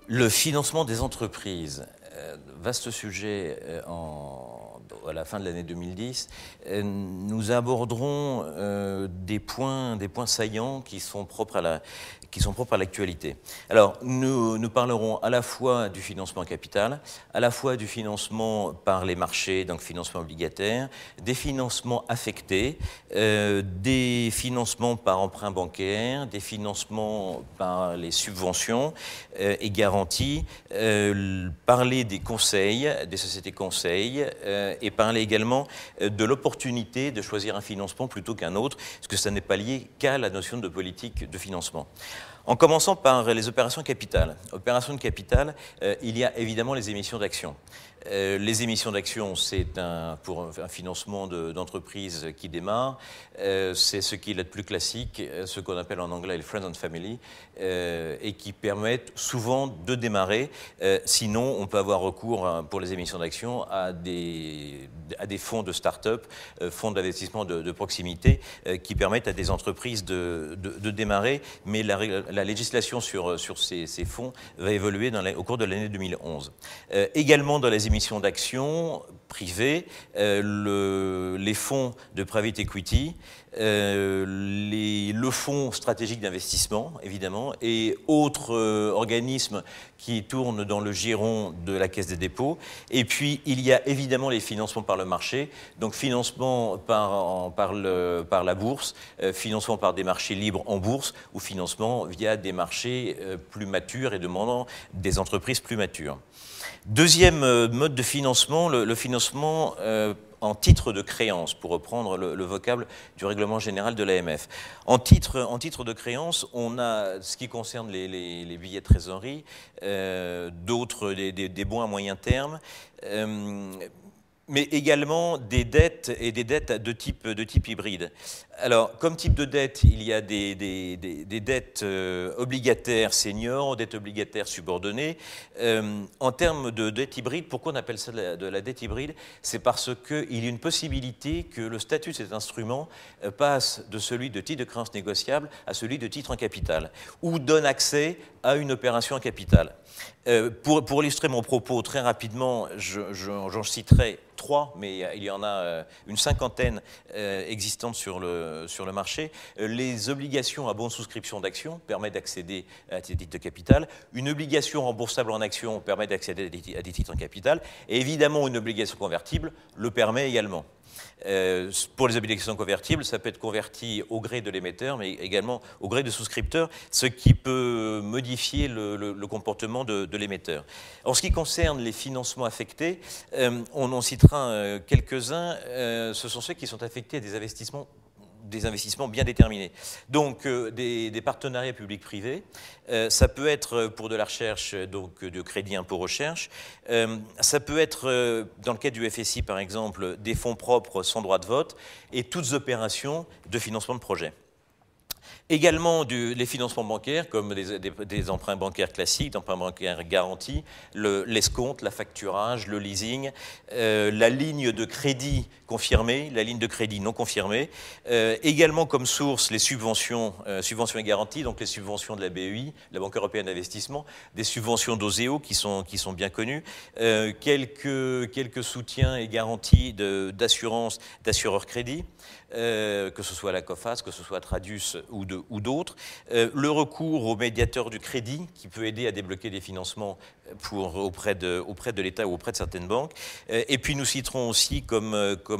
Le financement des entreprises, vaste sujet à la fin de l'année 2010. Nous aborderons des points saillants qui sont propres à l'actualité. Alors, nous parlerons à la fois du financement capital, à la fois du financement par les marchés, donc financement obligataire, des financements affectés, des financements par emprunt bancaire, des financements par les subventions et garanties, parler des conseils, des sociétés conseils, et parler également de l'opportunité de choisir un financement plutôt qu'un autre, parce que ça n'est pas lié qu'à la notion de politique de financement. En commençant par les opérations capitales. Opérations de capital, il y a évidemment les émissions d'actions. Les émissions d'actions, c'est pour un financement d'entreprise qui démarre, c'est ce qui est le plus classique, ce qu'on appelle en anglais le Friends and Family, et qui permettent souvent de démarrer. Sinon, on peut avoir recours pour les émissions d'actions à des fonds de start-up, fonds d'investissement de proximité, qui permettent à des entreprises de démarrer, mais la législation sur ces fonds va évoluer au cours de l'année 2011. Également dans les émissions d'actions privées, les fonds de private equity, le fonds stratégique d'investissement, évidemment, et autres organismes qui tournent dans le giron de la Caisse des dépôts. Et puis, il y a évidemment les financements par le marché, donc financement par la bourse, financement par des marchés libres en bourse, ou financement via des marchés plus matures et demandant des entreprises plus matures. Deuxième mode de financement, le financement en titre de créance, pour reprendre le vocable du règlement général de l'AMF. En titre de créance, on a ce qui concerne les billets de trésorerie, d'autres, des bons à moyen terme, mais également des dettes et des dettes de type hybride. Alors, comme type de dette, il y a des dettes obligataires seniors, dettes obligataires subordonnées. En termes de dette hybride, pourquoi on appelle ça de la dette hybride? C'est parce qu'il y a une possibilité que le statut de cet instrument passe de celui de titre de créance négociable à celui de titre en capital, ou donne accès à une opération en capital. Pour illustrer mon propos très rapidement, j'en citerai 3, mais il y en a une cinquantaine existantes sur le marché. Les obligations à bonne souscription d'actions permettent d'accéder à des titres de capital. Une obligation remboursable en actions permet d'accéder à des titres en capital. Et évidemment, une obligation convertible le permet également. Pour les obligations convertibles, ça peut être converti au gré de l'émetteur, mais également au gré du souscripteur, ce qui peut modifier le comportement de l'émetteur. En ce qui concerne les financements affectés, on en citera quelques-uns. Ce sont ceux qui sont affectés à des investissements bien déterminés. Donc, des partenariats publics-privés. Ça peut être pour de la recherche, donc de crédit impôt recherche. Ça peut être, dans le cas du FSI par exemple, des fonds propres sans droit de vote et toutes opérations de financement de projet. Également les financements bancaires, comme des emprunts bancaires classiques, des emprunts bancaires garantis, l'escompte, la facturage, le leasing, la ligne de crédit confirmée, la ligne de crédit non confirmée. Également comme source les subventions et garanties, donc les subventions de la BEI, la Banque européenne d'investissement, des subventions d'OSEO qui sont bien connues, quelques soutiens et garanties d'assurance, d'assureurs crédits, que ce soit la COFAS, que ce soit Tradius ou d'autres, le recours au médiateur du crédit qui peut aider à débloquer des financements auprès de l'État ou auprès de certaines banques. Et puis nous citerons aussi comme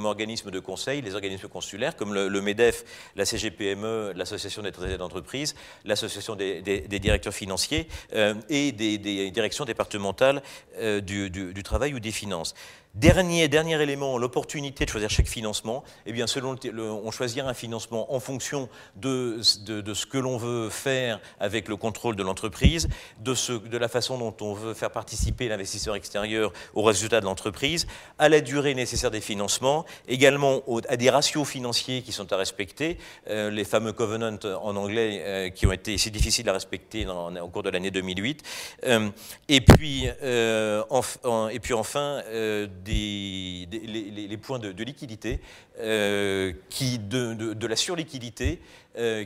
organisme de conseil les organismes consulaires comme le MEDEF, la CGPME, l'Association des trésoriers d'entreprise, l'Association des directeurs financiers et des directions départementales du travail ou des finances. Dernier élément, l'opportunité de choisir chaque financement. Eh bien, on choisira un financement en fonction de ce que l'on veut faire avec le contrôle de l'entreprise, de la façon dont on veut faire participer l'investisseur extérieur au résultat de l'entreprise, à la durée nécessaire des financements, également à des ratios financiers qui sont à respecter, les fameux covenants en anglais qui ont été si difficiles à respecter au cours de l'année 2008, et puis enfin les points de liquidité, de la surliquidité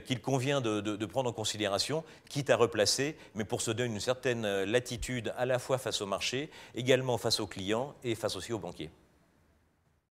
qu'il convient de prendre en considération, quitte à replacer, mais pour se donner une certaine latitude à la fois face au marché, également face aux clients et face aussi aux banquiers.